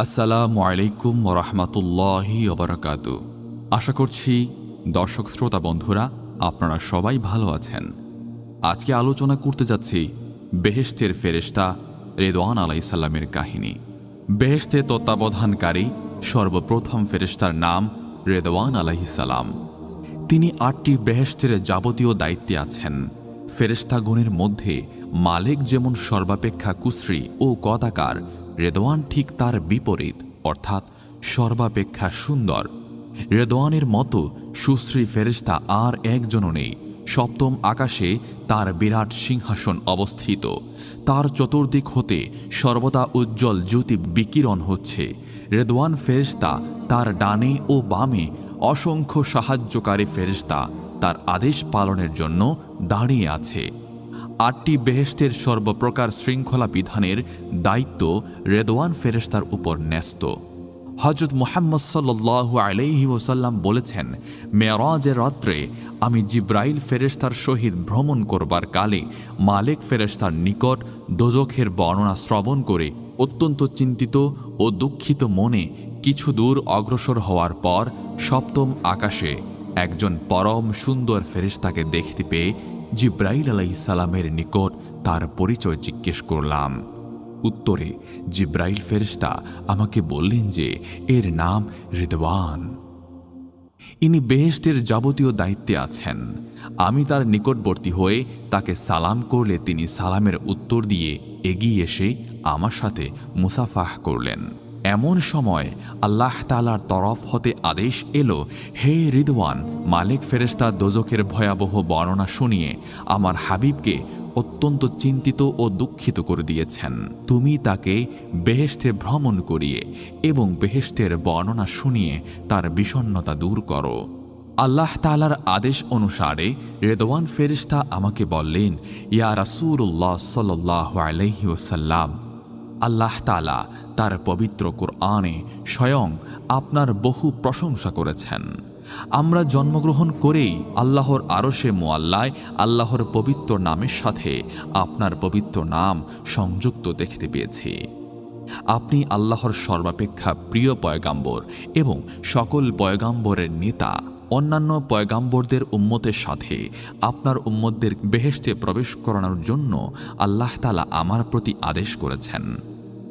আসসালামু আলাইকুম ওরহমতুল্লাহি ওবরাকাতু। আশা করছি দর্শক শ্রোতা বন্ধুরা আপনারা সবাই ভালো আছেন। আজকে আলোচনা করতে যাচ্ছি বেহেশতের ফেরেশতা রেদওয়ান আলাইহিসসালামের কাহিনী। বেহেশতে তত্ত্বাবধানকারী সর্বপ্রথম ফেরেশতার নাম রেদওয়ান আলাইহিসসালাম। তিনি ৮টি বেহেশতের যাবতীয় দায়িত্বে আছেন। ফেরেশতাগণের মধ্যে মালেক যেমন সর্বাপেক্ষা কুশ্রী ও কদাকার, রেদওয়ান ঠিক তার বিপরীত, অর্থাৎ সর্বাপেক্ষা সুন্দর। রেদওয়ানের মতো সুশ্রী ফেরেশতা আর একজনও নেই। সপ্তম আকাশে তার বিরাট সিংহাসন অবস্থিত। তার চতুর্দিক হতে সর্বদা উজ্জ্বল জ্যোতি বিকিরণ হচ্ছে। রেদওয়ান ফেরেশতা তার ডানে ও বামে অসংখ্য সাহায্যকারী ফেরেশতা তার আদেশ পালনের জন্য দাঁড়িয়ে আছে। ৮টি বেহেশতের সর্বপ্রকার শৃঙ্খলা বিধানের দায়িত্ব রেদওয়ান ফেরেশতার উপর ন্যস্ত। হযরত মুহাম্মদ সাল্লাল্লাহু আলাইহি ওয়াসাল্লাম বলেছেন, মেরাজের রাত্রে আমি জিব্রাইল ফেরেশতার সহিত ভ্রমণ করবার কালে মালেক ফেরেশতার নিকট দোজখের বর্ণনা শ্রবণ করে অত্যন্ত চিন্তিত ও দুঃখিত মনে কিছু দূর অগ্রসর হওয়ার পর সপ্তম আকাশে একজন পরম সুন্দর ফেরেশতাকে দেখতে পেয়ে জিব্রাইল আলাইহিসসালামের নিকট তার পরিচয় জিজ্ঞেস করলাম। উত্তরে জিব্রাইল ফেরেশতা আমাকে বললেন যে এর নাম রিদওয়ান। ইনি বেহেশতের যাবতীয় দায়িত্বে আছেন। আমি তার নিকটবর্তী হয়ে তাকে সালাম করলে তিনি সালামের উত্তর দিয়ে এগিয়ে এসে আমার সাথে মুসাফাহ করলেন। এমন সময় আল্লাহ তাআলার তরফ হতে আদেশ এলো, হে রিদওয়ান, মালিক ফেরেশতা দোজখের ভয়াবহ বর্ণনা শুনিয়ে আমার হাবিবকে অত্যন্ত চিন্তিত ও দুঃখিত করে দিয়েছেন। তুমি তাকে বেহেশতে ভ্রমণ করিয়ে এবং বেহেশতের বর্ণনা শুনিয়ে তার বিষণ্ণতা দূর করো। আল্লাহ তাআলার আদেশ অনুসারে রেদওয়ান ফেরেশতা আমাকে বললেন, ইয়া রাসূলুল্লাহ সাল্লাল্লাহু আলাইহি ওয়াসাল্লাম, আল্লাহ তাআলা তার পবিত্র কুরআনে স্বয়ং আপনার বহু প্রশংসা করেছেন। আমরা জন্মগ্রহণ করেই আল্লাহর আরশে মুআল্লায় আল্লাহর পবিত্র নামের সাথে আপনার পবিত্র নাম সংযুক্ত দেখতে পেয়েছি। আপনি আল্লাহর সর্বাপেক্ষা প্রিয় পয়গাম্বর এবং সকল পয়গাম্বরের নেতা। অন্যান্য পয়গাম্বরদের উম্মতের সাথে আপনার উম্মতদের বেহেশতে প্রবেশ করানোর জন্য আল্লাহ তাআলা আমার প্রতি আদেশ করেছেন।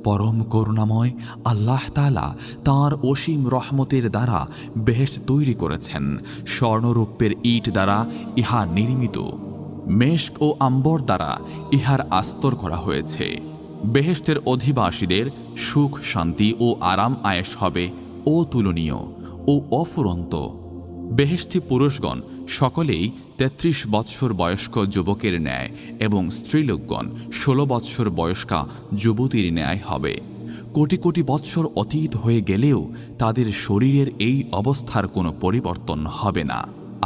পরম করুণাময় আল্লাহ তাআলা তাঁর অসীম রহমতের দ্বারা বেহেশত তৈরি করেছেন। স্বর্ণরূপের ইট দ্বারা ইহা নির্মিত, মেশক ও আম্বর দ্বারা ইহার আস্তর করা হয়েছে। বেহেশতের অধিবাসীদের সুখ শান্তি ও আরাম আয়েশ হবে অতুলনীয় ও অফুরন্ত। বেহেশতি পুরুষগণ সকলেই ৩৩ বৎসর বয়স্ক যুবকের ন্যায় এবং স্ত্রীলোকগণ ১৬ বৎসর বয়স্কা যুবতীর ন্যায় হবে। কোটি কোটি বৎসর অতীত হয়ে গেলেও তাদের শরীরের এই অবস্থার কোনো পরিবর্তন হবে না।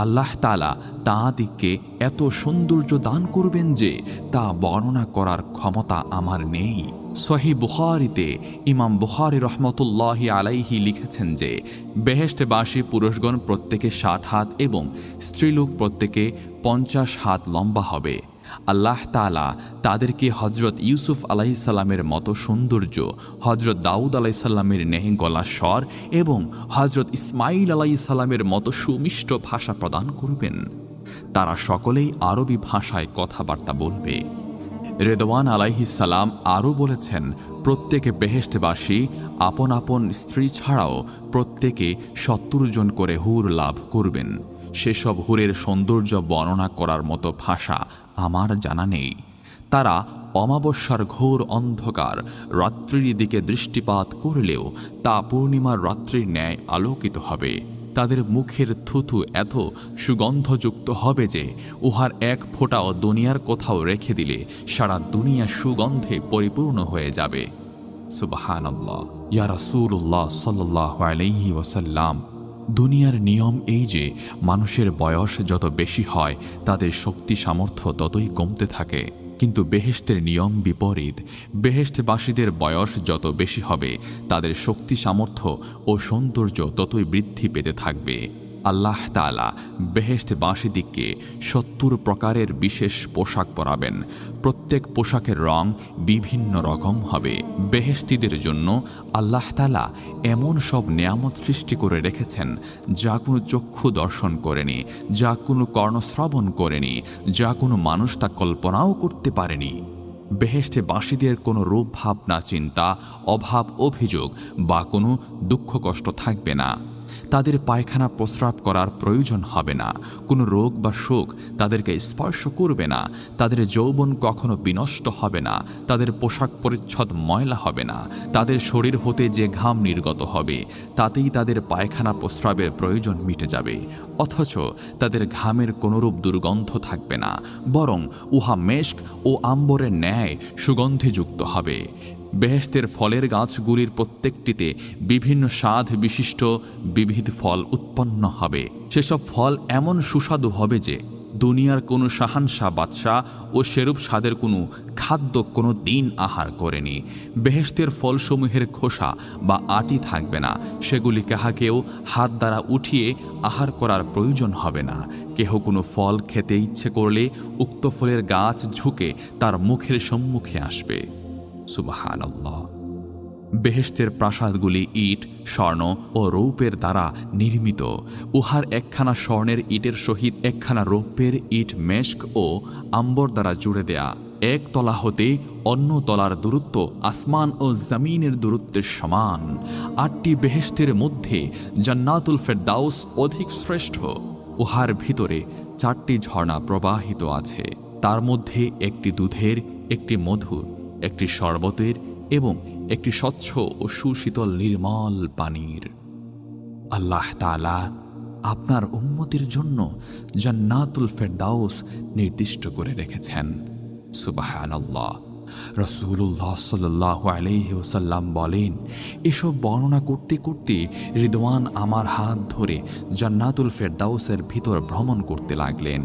আল্লাহ তাআলা তাঁদিগকে এত সৌন্দর্য দান করবেন যে তা বর্ণনা করার ক্ষমতা আমার নেই। সহিহ বুখারীতে ইমাম বুখারী রহমতুল্লাহি আলাইহি লিখেছেন যে বেহেশতবাসী পুরুষগণ প্রত্যেকে ৬০ হাত এবং স্ত্রীলোক প্রত্যেকে ৫০ হাত লম্বা হবে। আল্লাহ তাআলা তাদেরকে হযরত ইউসুফ আলাইহিসসালামের মতো সৌন্দর্য, হযরত দাউদ আলাইহিসসালামের নেহে গলার স্বর এবং হযরত ইসমাঈল আলাইহিসসালামের মতো সুমিষ্ট ভাষা প্রদান করবেন। তারা সকলেই আরবি ভাষায় কথাবার্তা বলবে। রেদওয়ান আলাইহিসসালাম আরও বলেছেন, প্রত্যেকে বেহেশতবাসী আপন আপন স্ত্রী ছাড়াও প্রত্যেকে ৭০ জন করে হুর লাভ করবেন। সেসব হুরের সৌন্দর্য বর্ণনা করার মতো ভাষা আমার জানা নেই। তারা অমাবস্যার ঘোর অন্ধকার রাত্রির দিকে দৃষ্টিপাত করলেও তা পূর্ণিমার রাত্রির ন্যায় আলোকিত হবে। তাদের মুখের থুথু এত সুগন্ধযুক্ত হবে যে উহার এক ফোঁটাও দুনিয়ার কোথাও রেখে দিলে সারা দুনিয়া সুগন্ধে পরিপূর্ণ হয়ে যাবে। সুবহানাল্লাহ। ইয়া রাসূলুল্লাহ সাল্লাল্লাহু আলাইহি ওয়াসাল্লাম, দুনিয়ার নিয়ম এই যে মানুষের বয়স যত বেশি হয় তাদের শক্তি সামর্থ্য ততই কমতে থাকে, কিন্তু বেহেশতের নিয়ম বিপরীত। বেহেশতবাসীদের বয়স যত বেশি হবে তাদের শক্তি সামর্থ্য ও সৌন্দর্য ততই বৃদ্ধি পেতে থাকবে। আল্লাহ তাআলা বেহেশতবাসীদিগকে ৭০ প্রকারের বিশেষ পোশাক পরাবেন। প্রত্যেক পোশাকের রং বিভিন্ন রকম হবে। বেহেশতীদের জন্য আল্লাহ তাআলা এমন সব নেয়ামত সৃষ্টি করে রেখেছেন যা কোনো চক্ষু দর্শন করেনি, যা কোনো কর্ণশ্রবণ করেনি, যা কোনো মানুষ তা কল্পনাও করতে পারেনি। বেহেশতে বাসীদের কোনো রূপ ভাবনা চিন্তা, অভাব অভিযোগ বা কোনো দুঃখ কষ্ট থাকবে না। তাদের পায়খানা প্রস্রাব করার প্রয়োজন হবে না। কোনো রোগ বা শোক তাদেরকে স্পর্শ করবে না। তাদের যৌবন কখনো বিনষ্ট হবে না। তাদের পোশাক পরিচ্ছদ ময়লা হবে না। তাদের শরীর হতে যে ঘাম নির্গত হবে তাতেই তাদের পায়খানা প্রস্রাবের প্রয়োজন মিটে যাবে। অথচ তাদের ঘামের কোনোরূপ দুর্গন্ধ থাকবে না, বরং উহা মেশক ও আম্বরের ন্যায় সুগন্ধিযুক্ত হবে। বেহেশতের ফলের গাছগুলির প্রত্যেকটিতে বিভিন্ন স্বাদ বিশিষ্ট বিবিধ ফল উৎপন্ন হবে। সেসব ফল এমন সুস্বাদু হবে যে দুনিয়ার কোনো শাহানশাহ বাদশাহ ও সেরূপ স্বাদের কোনো খাদ্য কোনো দিন আহার করেনি। বেহেশতের ফলসমূহের খোসা বা আটি থাকবে না। সেগুলি কাহাকেও হাত দ্বারা উঠিয়ে আহার করার প্রয়োজন হবে না। কেহ কোনো ফল খেতে ইচ্ছে করলে উক্ত ফলের গাছ ঝুঁকে তার মুখের সম্মুখে আসবে। সুবহানাল্লাহ। বেহেশতের প্রাসাদগুলি ইট, স্বর্ণ ও রৌপের দ্বারা নির্মিত। উহার একখানা স্বর্ণের ইটের সহিত একখানা রৌপ্যের ইট মেশক ও আম্বর দ্বারা জুড়ে দেয়া। এক তলা হতে অন্য তলার দূরত্ব আসমান ও জমিনের দূরত্বের সমান। ৮টি বেহেশতের মধ্যে জান্নাতুল ফেরদাউস অধিক শ্রেষ্ঠ। উহার ভিতরে 4টি ঝর্ণা প্রবাহিত আছে। তার মধ্যে একটি দুধের, একটি মধুর, একটি শরবতের এবং একটি স্বচ্ছ ও সুশীতল নির্মল পানির। আল্লাহ তাআলা আপনার উম্মতের জন্য জান্নাতুল ফেরদাউস নির্দিষ্ট করে রেখেছেন। সুবহানাল্লাহ। রাসূলুল্লাহ সাল্লাল্লাহু আলাইহি ওয়াসাল্লাম বলেন, এসব বর্ণনা করতে করতে রিদওয়ান আমার হাত ধরে জান্নাতুল ফেরদাউসের ভিতর ভ্রমণ করতে লাগলেন।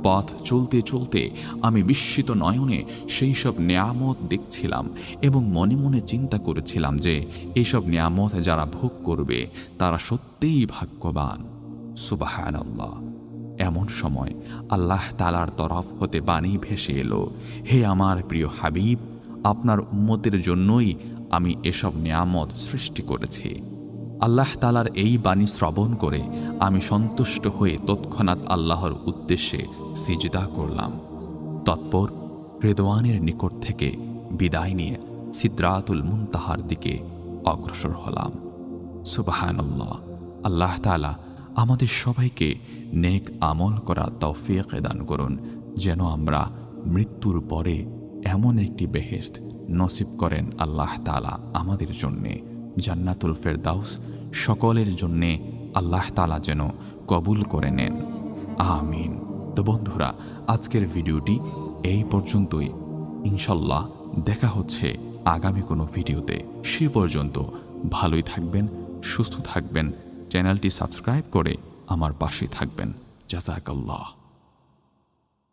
পথ চলতে চলতে আমি বিস্মিত নয়নে সেই সব নেয়ামত দেখছিলাম এবং মনে মনে চিন্তা করেছিলাম যে এইসব নেয়ামত যারা ভোগ করবে তারা সত্যিই ভাগ্যবান। সুবহানাল্লাহ। এমন সময় আল্লাহ তাআলার তরফ হতে বাণী ভেসে এলো, হে আমার প্রিয় হাবিব, আপনার উম্মতের জন্যই আমি এসব নেয়ামত সৃষ্টি করেছি। আল্লাহ তাআলার এই বাণী শ্রবণ করে আমি সন্তুষ্ট হয়ে তৎক্ষণাৎ আল্লাহর উদ্দেশ্যে সিজদা করলাম। তৎপর রিদওয়ানের নিকট থেকে বিদায় নিয়ে সিদরাতুল মুনতাহার দিকে অগ্রসর হলাম। সুবহানাল্লাহ। আল্লাহ তাআলা আমাদের সবাইকে নেক আমল করার তৌফিক দান করুন, যেন আমরা মৃত্যুর পরে এমন একটি বেহেশত নসিব করেন আল্লাহ তাআলা আমাদের জন্যে। জান্নাতুল ফেরদাউস সকলের জন্যে আল্লাহ তাআলা যেন কবুল করে নেন। আমিন। তো বন্ধুরা, আজকের ভিডিওটি এই পর্যন্তই। ইনশাল্লাহ দেখা হচ্ছে আগামী কোনো ভিডিওতে। সে পর্যন্ত ভালোই থাকবেন, সুস্থ থাকবেন, চ্যানেলটি সাবস্ক্রাইব করে আমার পাশে থাকবেন। জাযাকাল্লাহ।